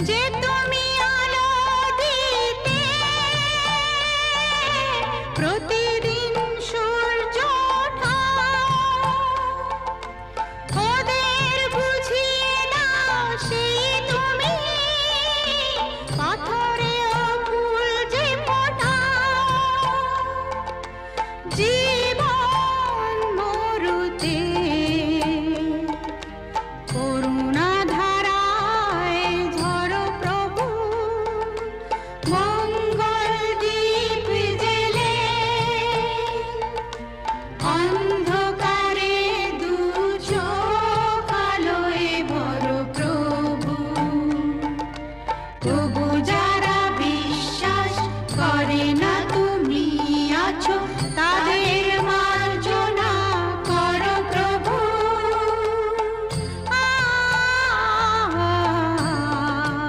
যে তুমি আলো দিতে প্রতিদিন সূর্য ওঠাও, ওদের বুঝিয়ে দাও সেই তুমি পাথরেও ফুল যে ফোটাও। জীবন মরুতে করুণা ধারায় ঝরো প্রভু, মঙ্গল দীপ জেলে অন্ধকারে দু চোখ আলোয় ভরো প্রভু। তবু